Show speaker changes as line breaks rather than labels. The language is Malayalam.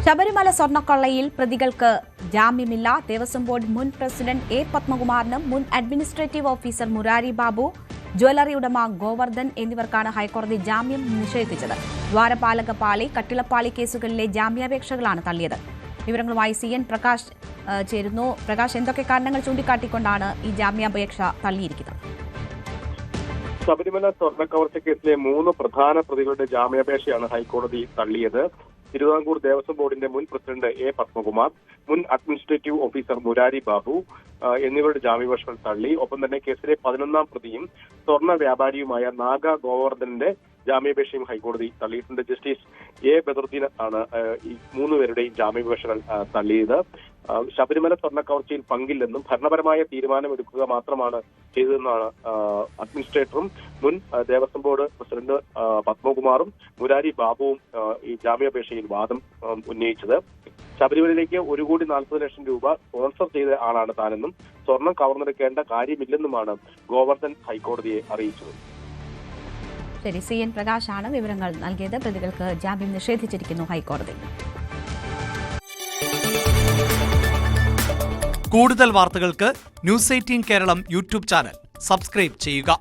ശബരിമല സ്വർണ്ണക്കൊള്ളയിൽ പ്രതികൾക്ക് ജാമ്യമില്ല. ദേവസ്വം ബോർഡ് മുൻ പ്രസിഡന്റ് എ പത്മകുമാറിനും മുൻ administrative officer Murari Babu, jewellery ഉടമ ഗോവർദ്ധൻ എന്നിവർക്കാണ് ഹൈക്കോടതി ജാമ്യം നിഷേധിച്ചത്. ദ്വാരപാലകപാളി, കട്ടിളപ്പാളി കേസുകളിലെ ജാമ്യാപേക്ഷകളാണ് തള്ളിയത്. വിവരങ്ങളുമായി CN പ്രകാശ് ചേരുന്നു. പ്രകാശ്, എന്തൊക്കെ കാരണങ്ങൾ ചൂണ്ടിക്കാട്ടിക്കൊണ്ടാണ് ഈ ജാമ്യാപേക്ഷ തള്ളിയിരിക്കുന്നത്?
ശബരിമല സ്വർണ്ണക്കവർച്ച കേസിലെ 3 പ്രധാന പ്രതികളുടെ ജാമ്യാപേക്ഷയാണ് ഹൈക്കോടതി തള്ളിയത്. തിരുവിതാംകൂർ ദേവസ്വം ബോർഡിന്റെ മുൻ പ്രസിഡന്റ് എ പത്മകുമാർ, മുൻ അഡ്മിനിസ്ട്രേറ്റീവ് ഓഫീസർ മുരാരി ബാബു എന്നിവരുടെ ജാമ്യാപേക്ഷകൾ തള്ളി. ഒപ്പം തന്നെ കേസിലെ 11ാം പ്രതിയും സ്വർണ്ണ വ്യാപാരിയുമായ നാഗ ഗോവർദ്ധന്റെ ജാമ്യാപേക്ഷയും ഹൈക്കോടതി തള്ളിയിട്ടുണ്ട്. ജസ്റ്റിസ് എ ബദറുദ്ദീൻ ആണ് ഈ 3 പേരുടെയും ജാമ്യാപേക്ഷകൾ തള്ളിയത്. ശബരിമല സ്വർണ്ണക്കവർച്ചയിൽ പങ്കില്ലെന്നും ഭരണപരമായ തീരുമാനമെടുക്കുക മാത്രമാണ് ചെയ്തതെന്നാണ് അഡ്മിനിസ്ട്രേറ്ററും മുൻ ദേവസ്വം ബോർഡ് പ്രസിഡന്റ് പത്മകുമാറും മുരാരി ബാബുവും ഈ ജാമ്യാപേക്ഷയിൽ വാദം ഉന്നയിച്ചത്. ശബരിമലയിലേക്ക് 1,40,00,000 രൂപ സ്പോൺസർ ചെയ്ത ആളാണ് താനെന്നും സ്വർണം കവർന്നെടുക്കേണ്ട കാര്യമില്ലെന്നുമാണ് ഗോവർദ്ധൻ ഹൈക്കോടതിയെ അറിയിച്ചത്.
ശരി, CN പ്രകാശാണ് വിവരങ്ങൾ നൽകിയത്. പ്രതികൾക്ക് ജാമ്യം നിഷേധിച്ചിരിക്കുന്നു ഹൈക്കോടതി.
കൂടുതൽ വാർത്തകൾക്ക് News 18 Keralam YouTube channel subscribe ചെയ്യുക.